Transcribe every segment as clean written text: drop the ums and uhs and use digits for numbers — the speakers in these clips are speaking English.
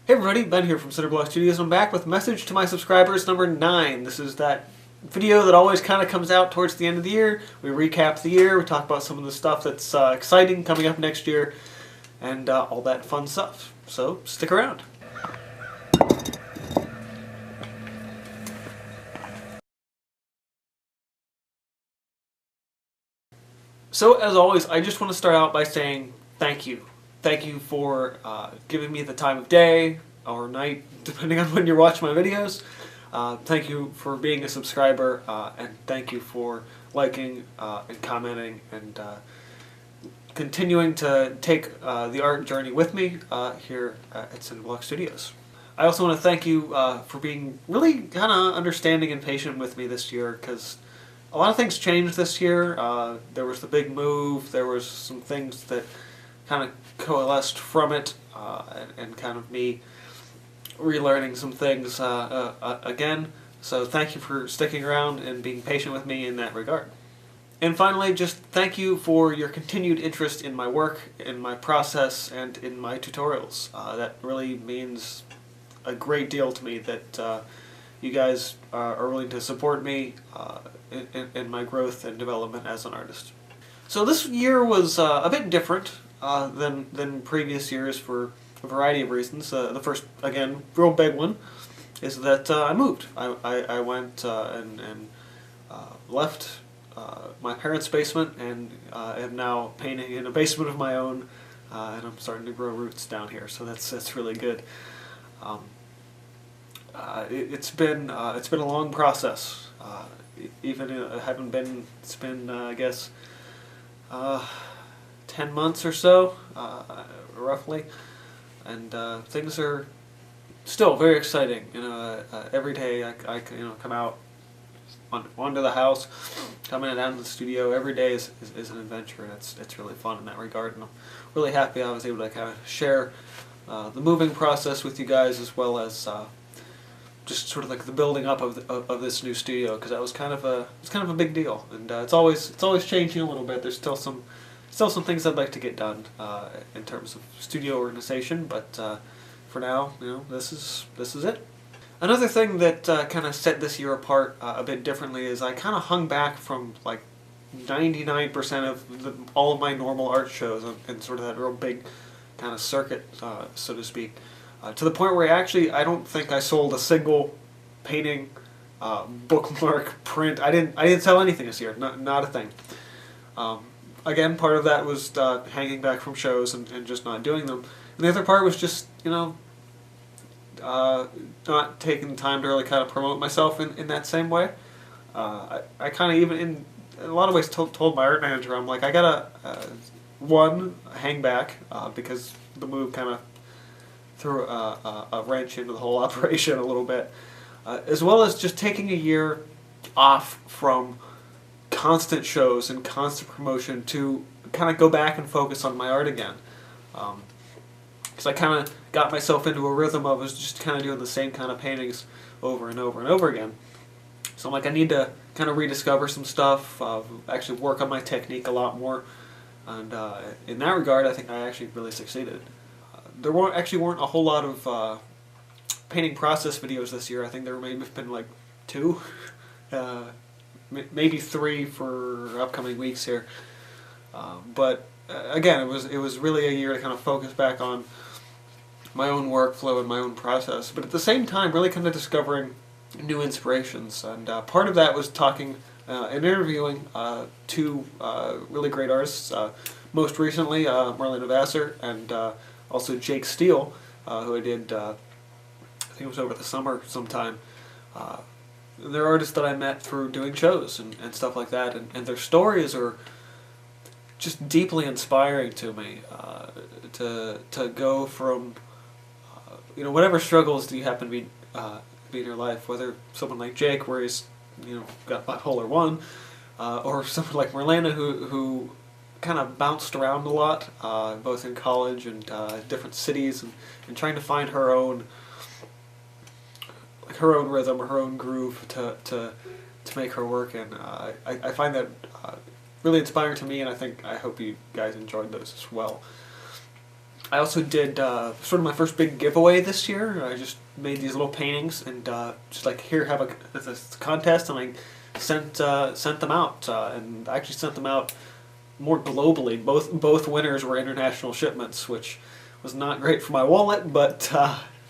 Hey everybody, Ben here from Cinderblock Studios. I'm back with message to my subscribers number 9. This is that video that always kind of comes out towards the end of the year. We recap the year, we talk about some of the stuff that's exciting coming up next year, and all that fun stuff. So, stick around. So, as always, I just want to start out by saying thank you. Thank you for giving me the time of day or night, depending on when you're watching my videos. Thank you for being a subscriber, and thank you for liking and commenting and continuing to take the art journey with me here at Cinderblock Studios. I also want to thank you for being really kind of understanding and patient with me this year, because a lot of things changed this year. There was the big move, there was some things that kind of coalesced from it, and kind of me relearning some things again. So thank you for sticking around and being patient with me in that regard. And finally, just thank you for your continued interest in my work, in my process, and in my tutorials. That really means a great deal to me that you guys are willing to support me in my growth and development as an artist. So this year was a bit different than previous years for a variety of reasons. The first, again, real big one is that I moved. I went and left my parents' basement and am now painting in a basement of my own, and I'm starting to grow roots down here, so that's really good. It's been a long process. Even it haven't been. It's been I guess 10 months or so, roughly, and things are still very exciting. Every day I come out onto the house, coming down to the studio. Every day is an adventure, and it's really fun in that regard. And I'm really happy I was able to kind of share the moving process with you guys, as well as just sort of like the building up of this new studio, because that was kind of a big deal, and it's always changing a little bit. There's still some things I'd like to get done in terms of studio organization, but for now, this is it. Another thing that kind of set this year apart a bit differently is I kind of hung back from like 99% of all of my normal art shows and sort of that real big kind of circuit, so to speak. To the point where I don't think I sold a single painting, bookmark, print. I didn't sell anything this year, not a thing. Again, part of that was hanging back from shows and just not doing them. And the other part was just, not taking the time to really kind of promote myself in that same way. I kind of even in a lot of ways told my art manager, I'm like, I gotta, one, hang back, because the move kind of threw a wrench into the whole operation a little bit, as well as just taking a year off from constant shows and constant promotion to kind of go back and focus on my art again. Because I kind of got myself into a rhythm of just kind of doing the same kind of paintings over and over and over again. So I'm like, I need to kind of rediscover some stuff, actually work on my technique a lot more, and in that regard I think I actually really succeeded. There weren't a whole lot of painting process videos this year. I think there may have been like 2, maybe 3 for upcoming weeks here. But again, it was really a year to kind of focus back on my own workflow and my own process, but at the same time really kind of discovering new inspirations. And part of that was talking and interviewing 2 really great artists, most recently Marlena Vassar and also Jake Steele, who I did, I think it was over the summer sometime. They're artists that I met through doing shows and stuff like that, and their stories are just deeply inspiring to me, to go from, whatever struggles do you happen to be in your life, whether someone like Jake, where he's, got bipolar 1, or someone like Marlena, who kind of bounced around a lot, both in college and different cities, and trying to find her own rhythm, her own groove to make her work in. I find that really inspiring to me, and I hope you guys enjoyed those as well. I also did sort of my first big giveaway this year. I just made these little paintings and just like, here, have a contest, and I sent them out, and I actually sent them out more globally. Both winners were international shipments, which was not great for my wallet, but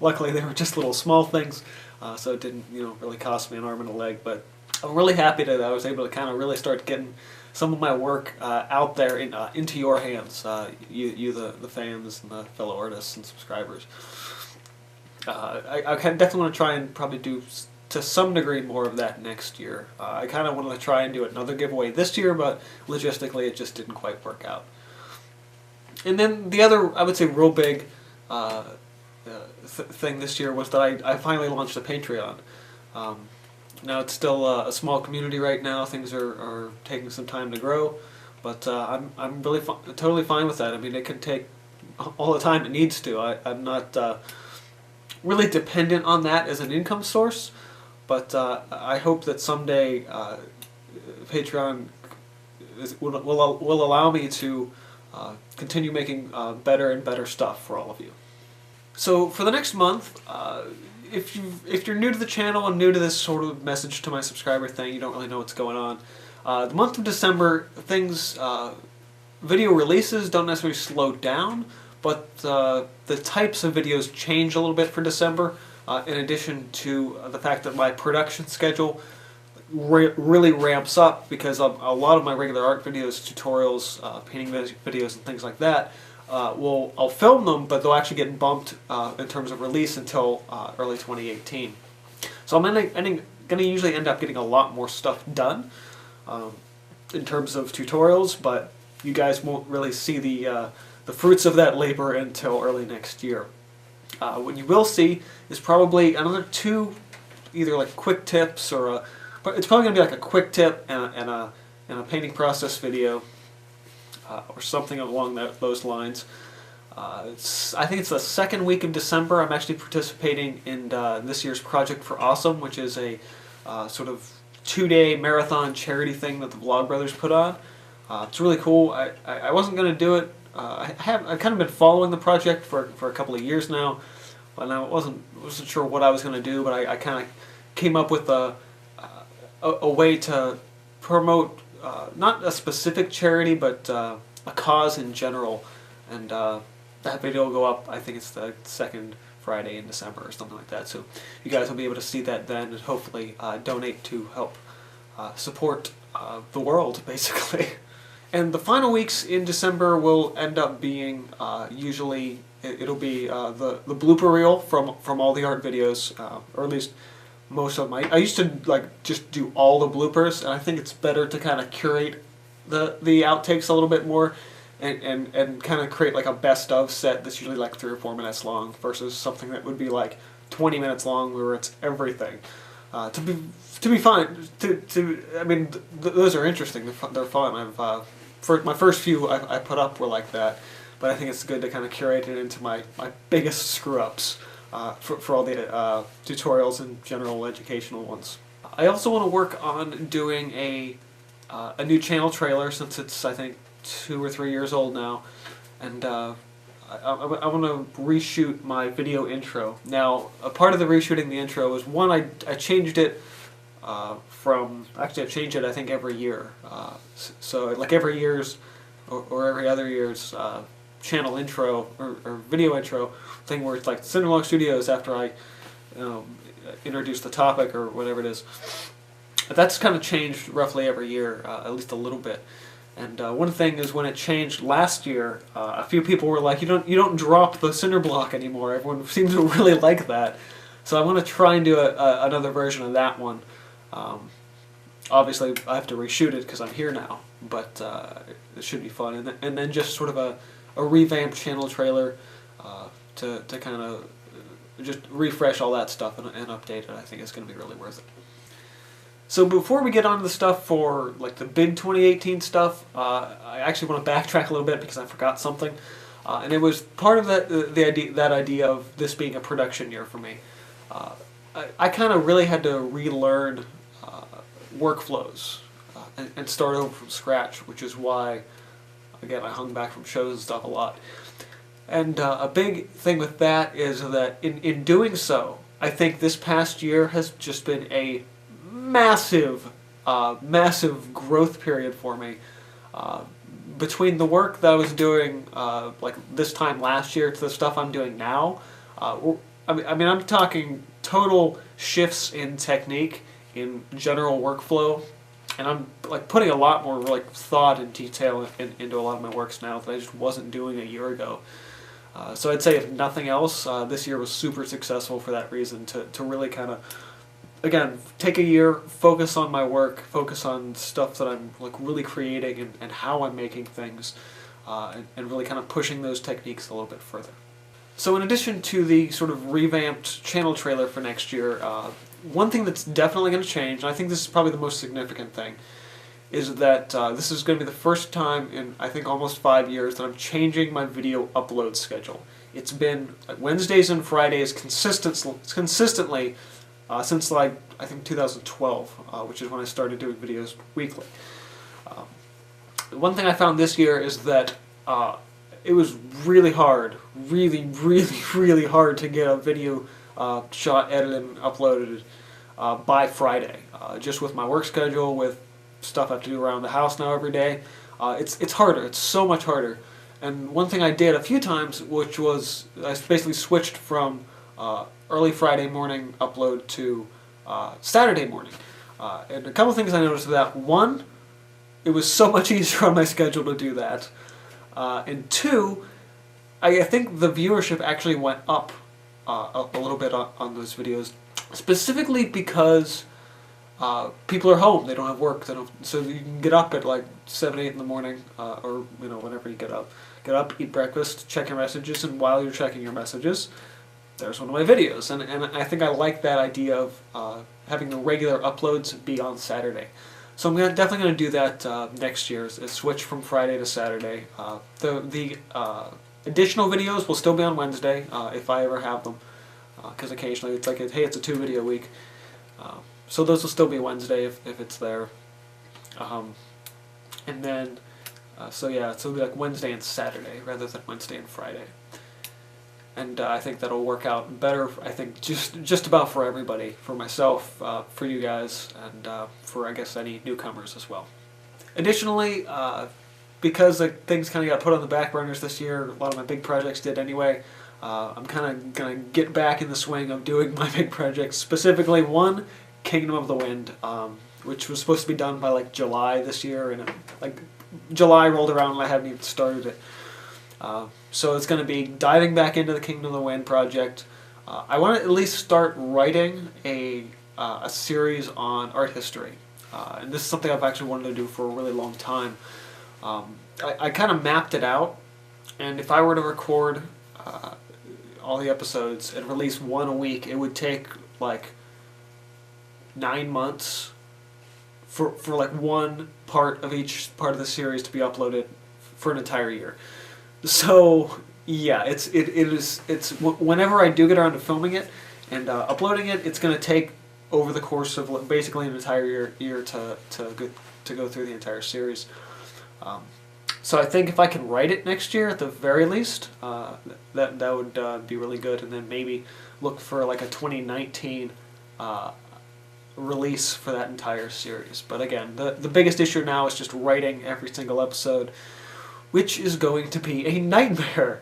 luckily they were just little small things, so it didn't really cost me an arm and a leg. But I'm really happy that I was able to kind of really start getting some of my work out there into your hands, you the fans and the fellow artists and subscribers. I definitely want to try and probably do to some degree more of that next year. I kind of wanted to try and do another giveaway this year, but logistically it just didn't quite work out. And then the other, I would say, real big thing this year was that I finally launched a Patreon. Now it's still a small community right now. Things are taking some time to grow, but I'm really totally fine with that. I mean, it can take all the time it needs to. I'm not really dependent on that as an income source, but I hope that someday Patreon will allow me to continue making better and better stuff for all of you. So for the next month, if you're new to the channel and new to this sort of message to my subscriber thing, you don't really know what's going on. The month of December, video releases don't necessarily slow down, but the types of videos change a little bit for December, in addition to the fact that my production schedule really ramps up, because a lot of my regular art videos, tutorials, painting videos and things like that, I'll film them, but they'll actually get bumped in terms of release until early 2018. So I'm going to usually end up getting a lot more stuff done in terms of tutorials, but you guys won't really see the fruits of that labor until early next year. What you will see is probably another 2, either like quick tips or but it's probably going to be like a quick tip and a painting process video. Or something along those lines. I think it's the second week of December. I'm actually participating in this year's Project for Awesome, which is a sort of 2-day marathon charity thing that the Vlogbrothers put on. It's really cool. I wasn't going to do it. I've kind of been following the project for a couple of years now, but I wasn't sure what I was going to do. But I kind of came up with a way to promote not a specific charity, but a cause in general, and that video will go up, I think it's the second Friday in December or something like that, so you guys will be able to see that then, and hopefully donate to help support the world, basically. And the final weeks in December will end up being usually, it'll be the blooper reel from all the art videos, or at least most of them. I used to just do all the bloopers, and I think it's better to kind of curate the outtakes a little bit more, and kind of create like a best of set that's usually like 3 or 4 minutes long versus something that would be like 20 minutes long where it's everything. To be fun. I mean, those are interesting. They're fun. My first few I put up were like that, but I think it's good to kind of curate it into my biggest screw ups. For all the tutorials and general educational ones. I also want to work on doing a new channel trailer, since it's, I think, 2 or 3 years old now, and I want to reshoot my video intro. Now, a part of the reshooting the intro was, one, I changed it actually I've changed it I think every year. So like every year's or every other year's channel intro or video intro thing, where it's like Cinderlong Studios after I introduce the topic or whatever it is. That's kind of changed roughly every year, at least a little bit. And one thing is, when it changed last year, a few people were like, you don't drop the cinder block anymore. Everyone seems to really like that. So I want to try and do another version of that one. Obviously I have to reshoot it because I'm here now, but it should be fun. And then just sort of a revamped channel trailer to kind of just refresh all that stuff and update it. I think it's going to be really worth it. So before we get on to the stuff for like the big 2018 stuff, I actually want to backtrack a little bit because I forgot something, and it was part of that idea of this being a production year for me. I kind of really had to relearn workflows and start over from scratch, which is why, again, I hung back from shows and stuff a lot. And a big thing with that is that in doing so, I think this past year has just been a massive, massive growth period for me. Between the work that I was doing like this time last year to the stuff I'm doing now, I'm talking total shifts in technique, in general workflow, and I'm like putting a lot more like thought and detail into a lot of my works now that I just wasn't doing a year ago. So I'd say if nothing else, this year was super successful for that reason, to really kind of, again, take a year, focus on my work, focus on stuff that I'm like really creating and how I'm making things, and really kind of pushing those techniques a little bit further. So in addition to the sort of revamped channel trailer for next year, one thing that's definitely going to change, and I think this is probably the most significant thing, is that this is going to be the first time in, I think, almost 5 years that I'm changing my video upload schedule. It's been Wednesdays and Fridays consistently since like, I think 2012, which is when I started doing videos weekly. One thing I found this year is that it was really hard, really hard to get a video shot, edited, and uploaded by Friday. Just with my work schedule, with stuff I have to do around the house now every day, it's harder. It's so much harder. And one thing I did a few times, which was I basically switched from early Friday morning upload to Saturday morning. And a couple things I noticed with that. One, it was so much easier on my schedule to do that. And two, I think the viewership actually went up a little bit on those videos, specifically because people are home, they don't have work, so you can get up at like 7, 8 in the morning, or whenever you get up, eat breakfast, check your messages, and while you're checking your messages, there's one of my videos. And I think I like that idea of having the regular uploads be on Saturday. So I'm definitely going to do that next year, is switch from Friday to Saturday. The additional videos will still be on Wednesday, if I ever have them, because occasionally it's like, hey, it's a 2-video week. So those will still be Wednesday if it's there. And then, so yeah, so it'll be like Wednesday and Saturday rather than Wednesday and Friday. And I think that'll work out better, I think, just about for everybody, for myself, for you guys, and for, I guess, any newcomers as well. Additionally, because like, things kind of got put on the back burners this year, a lot of my big projects did anyway, I'm kind of going to get back in the swing of doing my big projects, specifically one, Kingdom of the Wind, which was supposed to be done by like July this year, and like July rolled around and I haven't even started it. So it's going to be diving back into the Kingdom of the Wind project. I want to at least start writing a series on art history, and this is something I've actually wanted to do for a really long time. I kind of mapped it out, and if I were to record all the episodes and release one a week, it would take like 9 months for like one part of each part of the series to be uploaded for an entire year. So yeah, it's whenever I do get around to filming it and uploading it, it's going to take over the course of basically an entire year to go through the entire series. So I think if I can write it next year at the very least, that would be really good, and then maybe look for like a 2019 release for that entire series. But again, the biggest issue now is just writing every single episode, which is going to be a nightmare.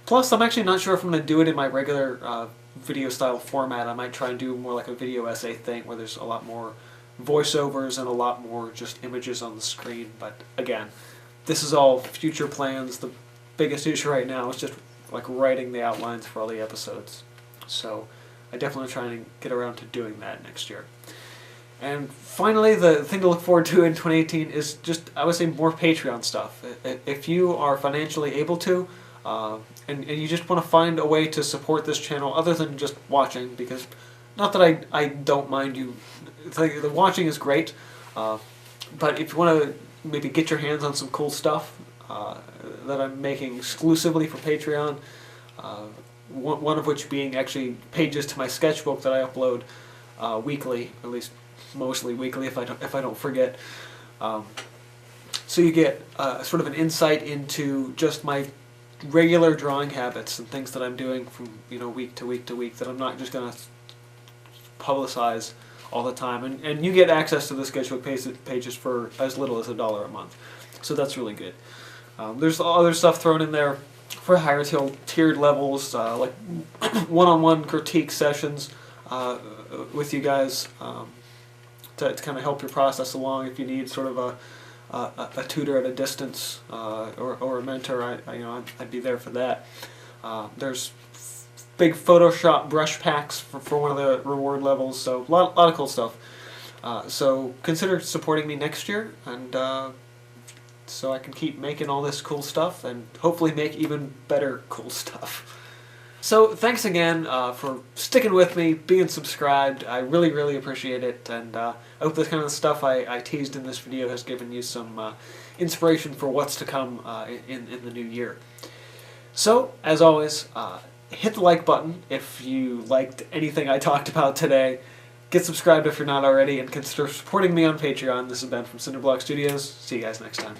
Plus, I'm actually not sure if I'm going to do it in my regular video style format. I might try and do more like a video essay thing where there's a lot more voiceovers and a lot more just images on the screen. But again, this is all future plans. The biggest issue right now is just like writing the outlines for all the episodes. So I definitely try and get around to doing that next year. And finally, the thing to look forward to in 2018 is just, I would say, more Patreon stuff. If you are financially able to, and you just want to find a way to support this channel other than just watching, because not that I don't mind you, like, the watching is great, but if you want to maybe get your hands on some cool stuff that I'm making exclusively for Patreon, one of which being actually pages to my sketchbook that I upload weekly, at least mostly weekly if I don't forget. So you get sort of an insight into just my regular drawing habits and things that I'm doing from week to week to week that I'm not just going to publicize all the time. And you get access to the sketchbook pages for as little as $1 a month. So that's really good. There's other stuff thrown in there for higher tiered levels, like one-on-one critique sessions with you guys to kind of help your process along if you need sort of a tutor at a distance or a mentor. I'd be there for that. There's big Photoshop brush packs for one of the reward levels, so a lot of cool stuff. So consider supporting me next year, and so I can keep making all this cool stuff and hopefully make even better cool stuff. So thanks again for sticking with me, being subscribed. I really, really appreciate it, and I hope this kind of stuff I teased in this video has given you some inspiration for what's to come in the new year. So, as always, hit the like button if you liked anything I talked about today. Get subscribed if you're not already, and consider supporting me on Patreon. This has been from Cinderblock Studios. See you guys next time.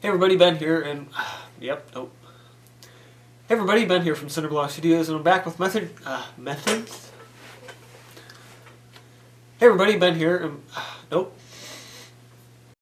Hey everybody, Ben here, and Hey everybody, Ben here from Cinderblock Studios, and I'm back with methods. Hey everybody, Ben here, and nope.